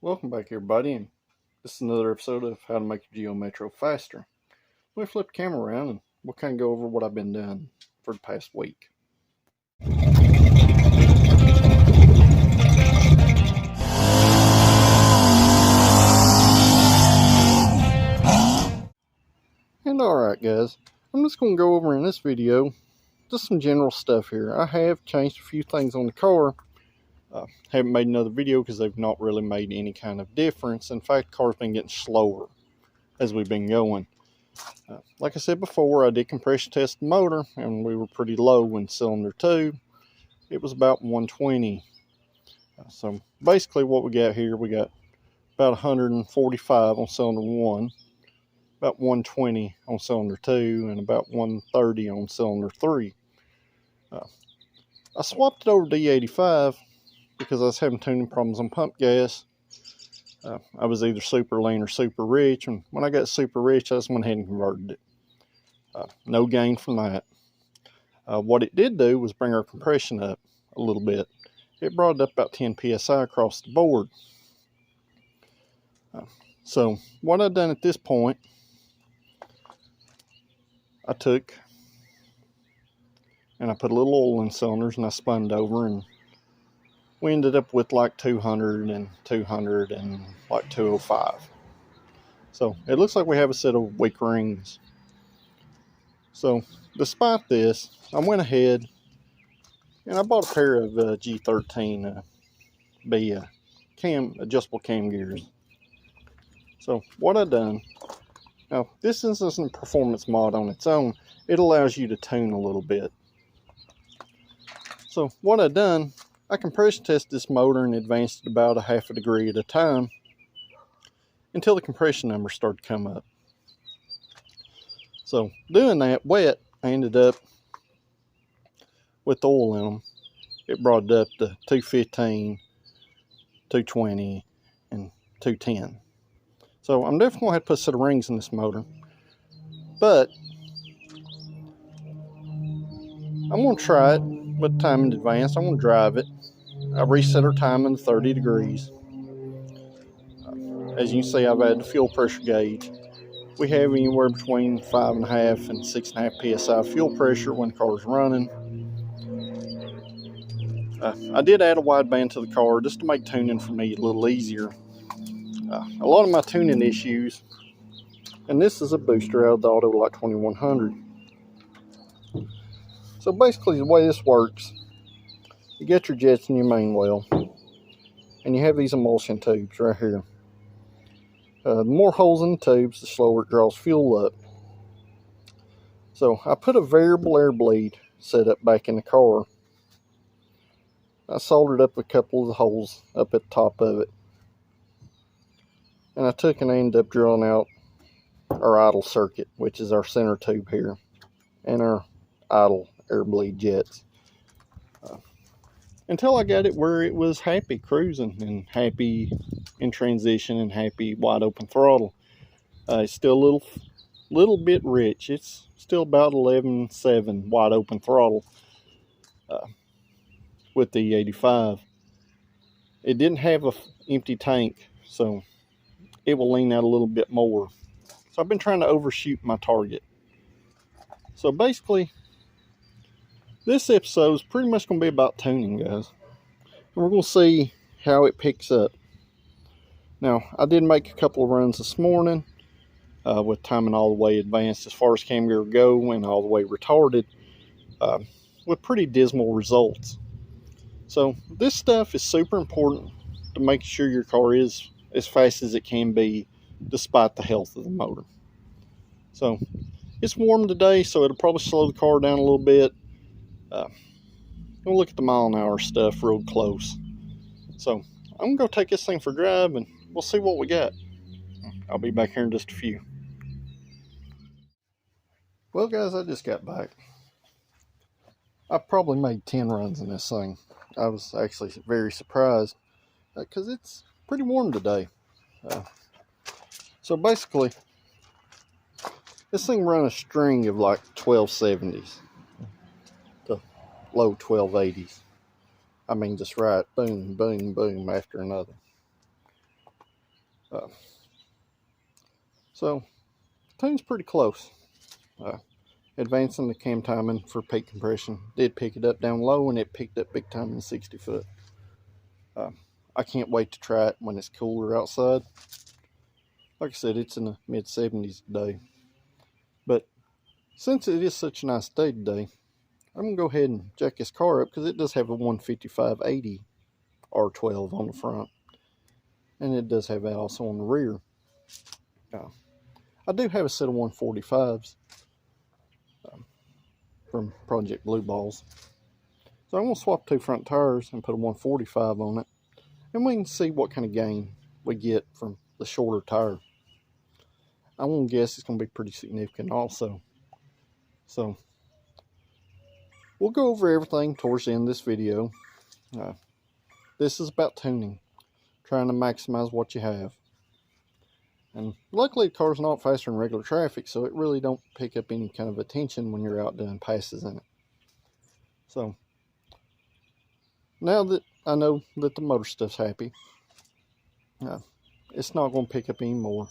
Welcome back everybody, and this is another episode of how to make your Geo Metro faster. Let me flip the camera around and we'll kind of go over what I've been doing for the past week. And alright guys, I'm just going to go over in this video just some general stuff here. I have changed a few things on the car. Haven't made another video because they've not really made any kind of difference. In fact, the car's been getting slower as we've been going. Like I said before, I did compression test the motor and we were pretty low in cylinder 2. It was about 120. So basically what we got here, we got about 145 on cylinder 1, about 120 on cylinder 2, and about 130 on cylinder 3. I swapped it over to D85 because I was having tuning problems on pump gas. I was either super lean or super rich, and when I got super rich, I just went ahead and converted it. No gain from that. What it did do was bring our compression up a little bit. It brought it up about 10 psi across the board. So what I've done at this point, I took and I put a little oil in cylinders and I spun it over, and we ended up with like 200 and 200 and like 205. So it looks like we have a set of weak rings. So despite this, I went ahead and I bought a pair of G13 adjustable cam gears. So what I've done, now this isn't a performance mod on its own, it allows you to tune a little bit. So what I've done, I compression tested this motor and advanced it about a half a degree at a time until the compression numbers started to come up. So doing that wet, I ended up with oil in them. It brought it up to 215, 220, and 210. So I'm definitely going to have to put a set of rings in this motor. But I'm going to try it with time in advance. I'm going to drive it. I reset our time to 30 degrees. As you can see, I've added the fuel pressure gauge. We have anywhere between 5.5 and 6.5 psi fuel pressure when the car is running. I did add a wideband to the car just to make tuning for me a little easier. A lot of my tuning issues, and this is a booster out of the Autolite 2100. So basically the way this works, you get your jets in your main well, and you have these emulsion tubes right here. The more holes in the tubes, the slower it draws fuel up. So I put a variable air bleed set up back in the car. I soldered up a couple of the holes up at the top of it. And I took and I ended up drilling out our idle circuit, which is our center tube here, and our idle air bleed jets. Until I got it where it was happy cruising and happy in transition and happy wide open throttle. It's still a little bit rich. It's still about 11.7 wide open throttle with the 85. It didn't have an empty tank, so it will lean out a little bit more. So I've been trying to overshoot my target. So basically, this episode is pretty much going to be about tuning, guys. And we're going to see how it picks up. Now, I did make a couple of runs this morning with timing all the way advanced as far as cam gear go and all the way retarded with pretty dismal results. So this stuff is super important to make sure your car is as fast as it can be despite the health of the motor. So it's warm today, so it'll probably slow the car down a little bit. We'll look at the mile an hour stuff real close. So I'm going to take this thing for a drive and we'll see what we got. I'll be back here in just a few. Well guys, I just got back. I probably made 10 runs in this thing. I was actually very surprised because it's pretty warm today. So basically, this thing run a string of like 1270s to low 1280s. I mean, just right, boom, boom, boom after another. Uh, so tune's pretty close. Advancing the cam timing for peak compression. Did pick it up down low, and it picked up big time in 60 foot. I can't wait to try it when it's cooler outside. Like I said, it's in the mid 70s today. But since it is such a nice day today, I'm going to go ahead and jack this car up, because it does have a 155/80 R12 on the front. And it does have that also on the rear. I do have a set of 145s from Project Blue Balls. So I'm going to swap 2 front tires and put a 145 on it. And we can see what kind of gain we get from the shorter tire. I won't guess it's going to be pretty significant also. So we'll go over everything towards the end of this video. This is about tuning, trying to maximize what you have. And luckily the car's not faster than regular traffic, so it really don't pick up any kind of attention when you're out doing passes in it. So now that I know that the motor stuff's happy, it's not going to pick up any more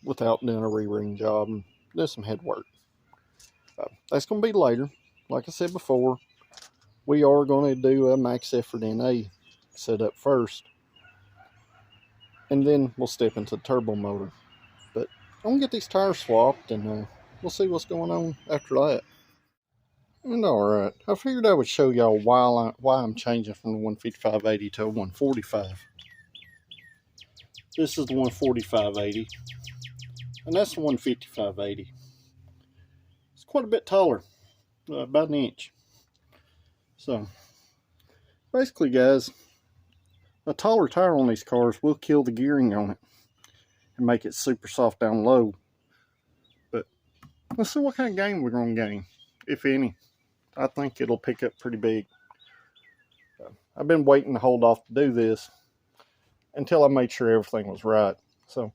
without doing a re-ring job and do some head work. That's going to be later. Like I said before, we are going to do a max effort NA setup first, and then we'll step into the turbo motor. But I'm going to get these tires swapped, and we'll see what's going on after that. And alright, I figured I would show y'all why I'm changing from the 155/80 to a 145. This is the 145/80, and that's the 155/80. It's quite a bit taller, about an inch. So basically, guys, a taller tire on these cars will kill the gearing on it and make it super soft down low. But let's see what kind of gain we're going to gain, if any. I think it'll pick up pretty big. I've been waiting to hold off to do this until I made sure everything was right. So I'm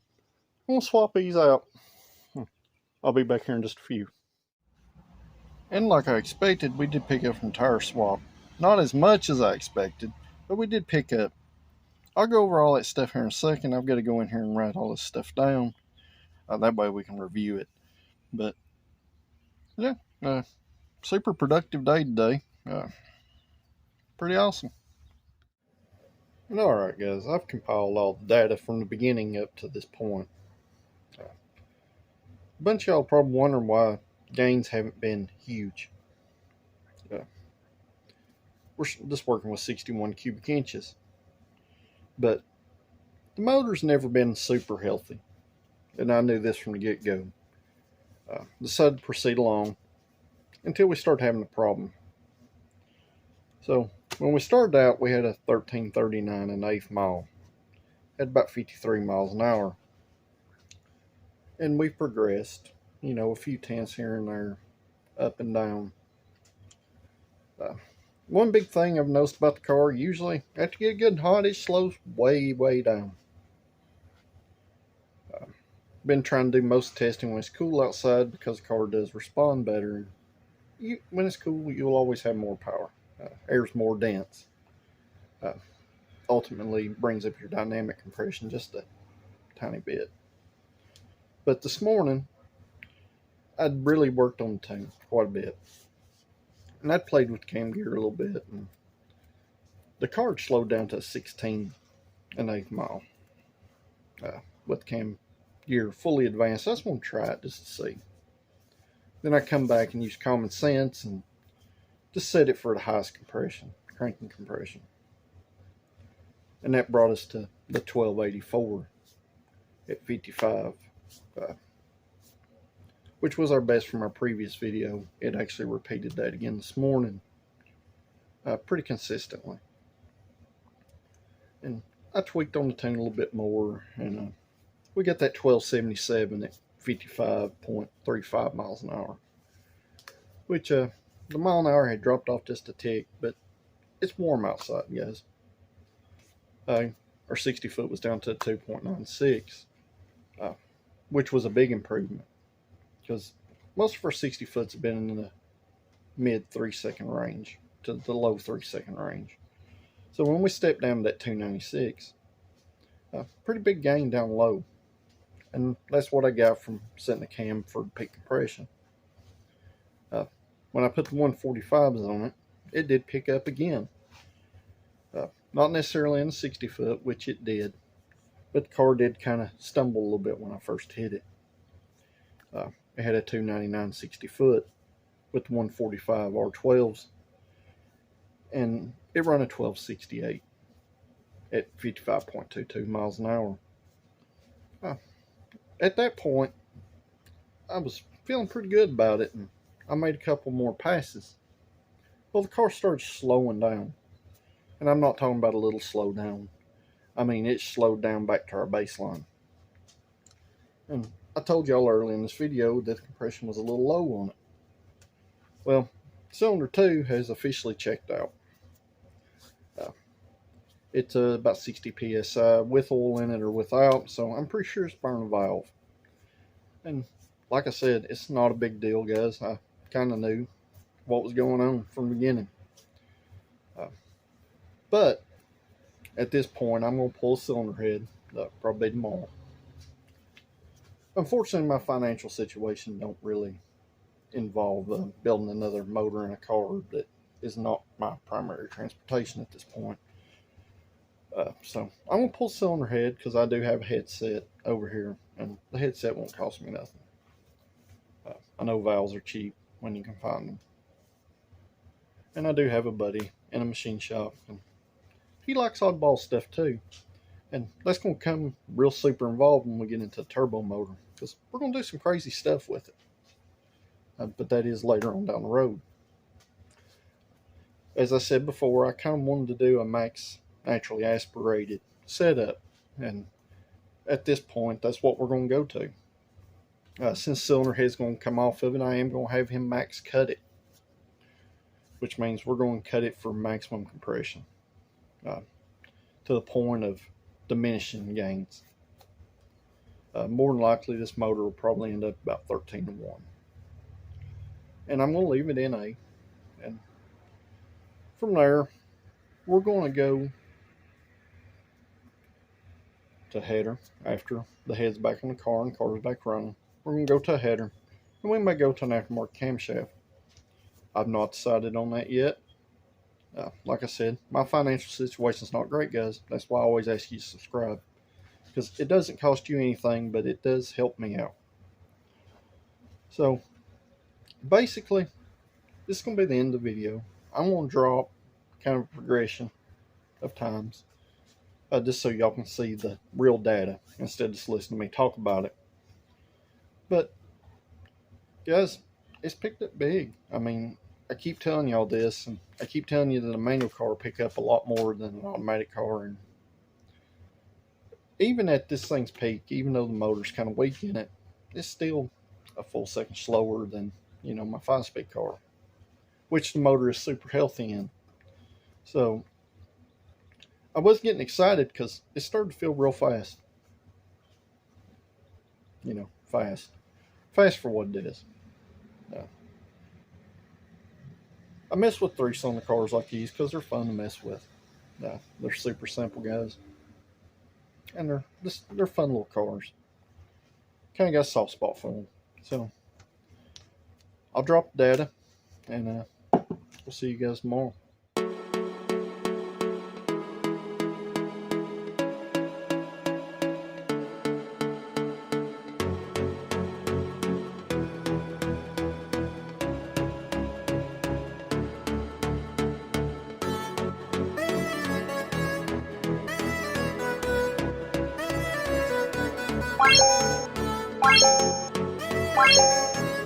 going to swap these out. I'll be back here in just a few. And like I expected, we did pick up from tire swap. Not as much as I expected, but we did pick up. I'll go over all that stuff here in a second. I've got to go in here and write all this stuff down. That way we can review it. But yeah, super productive day today. Pretty awesome. And alright guys, I've compiled all the data from the beginning up to this point. A bunch of y'all probably wondering why gains haven't been huge. We're just working with 61 cubic inches. But the motor's never been super healthy. And I knew this from the get-go. Decided to proceed along until we started having a problem. So when we started out, we had a 1339 1/8 mile. At about 53 miles an hour. And we've progressed, you know, a few tenths here and there, up and down. One big thing I've noticed about the car, usually after you get good and hot, it slows way, way down. Been trying to do most testing when it's cool outside, because the car does respond better. When it's cool, you'll always have more power. Air's more dense. Ultimately brings up your dynamic compression just a tiny bit. But this morning, I'd really worked on the tune quite a bit. And I'd played with the cam gear a little bit. And the car had slowed down to 16 1/8 mile. With the cam gear fully advanced. I just want to try it just to see. Then I come back and use common sense and just set it for the highest compression, cranking compression. And that brought us to the 1284 at 55. Which was our best from our previous video. It actually repeated that again this morning, pretty consistently. And I tweaked on the tune a little bit more, and we got that 1277 at 55.35 miles an hour. Which the mile an hour had dropped off just a tick, but it's warm outside, guys. Our 60 foot was down to 2.96, which was a big improvement. Because most of our 60 foots have been in the mid 3-second range to the low 3-second range. So when we stepped down to that 296, Pretty big gain down low. And that's what I got from setting the cam for peak compression. When I put the 145s on it, it did pick up again. Not necessarily in the 60 foot, which it did, but the car did kind of stumble a little bit when I first hit it. It had a 299 60 foot with the 145 R12s, and it ran a 1268 at 55.22 miles an hour. At that point, I was feeling pretty good about it, and I made a couple more passes. Well, the car started slowing down, and I'm not talking about a little slow down. I mean, it slowed down back to our baseline. And I told y'all earlier in this video that the compression was a little low on it. Well, cylinder 2 has officially checked out. It's about 60 psi with oil in it or without, so I'm pretty sure it's burning a valve. And like I said, it's not a big deal, guys. I kind of knew what was going on from the beginning. But at this point, I'm going to pull a cylinder head, probably tomorrow. Unfortunately, my financial situation don't really involve building another motor in a car that is not my primary transportation at this point. So I'm going to pull cylinder head because I do have a headset over here, and the headset won't cost me nothing. I know valves are cheap when you can find them. And I do have a buddy in a machine shop, and he likes oddball stuff too. And that's going to come real super involved when we get into the turbo motor, because we're going to do some crazy stuff with it. But that is later on down the road. As I said before, I kind of wanted to do a max naturally aspirated setup, and at this point that's what we're going to go to. Since cylinder head's going to come off of it, I am going to have him max cut it, which means we're going to cut it for maximum compression, to the point of diminishing gains. More than likely this motor will probably end up about 13 to 1, and I'm going to leave it in A, and from there we're going to go to header. After the head's back on the car and the car's back running, we're going to go to a header, and we may go to an aftermarket camshaft. I've not decided on that yet. Like I said, my financial situation is not great, guys. That's why I always ask you to subscribe, because it doesn't cost you anything, but it does help me out. So basically, this is going to be the end of the video. I'm going to draw kind of a progression of times, just so y'all can see the real data instead of just listening to me talk about it. But guys, it's picked up big. I mean, I keep telling y'all this, and I keep telling you that a manual car will pick up a lot more than an automatic car. And even at this thing's peak, even though the motor's kind of weak in it, it's still a full second slower than, you know, my 5-speed car, which the motor is super healthy in. So I was getting excited because it started to feel real fast. You know, fast for what it is. I mess with 3-cylinder cars like these because they're fun to mess with. They're super simple, guys, and they're fun little cars. Kind of got a soft spot for them. So I'll drop the data, and we'll see you guys tomorrow. Bye.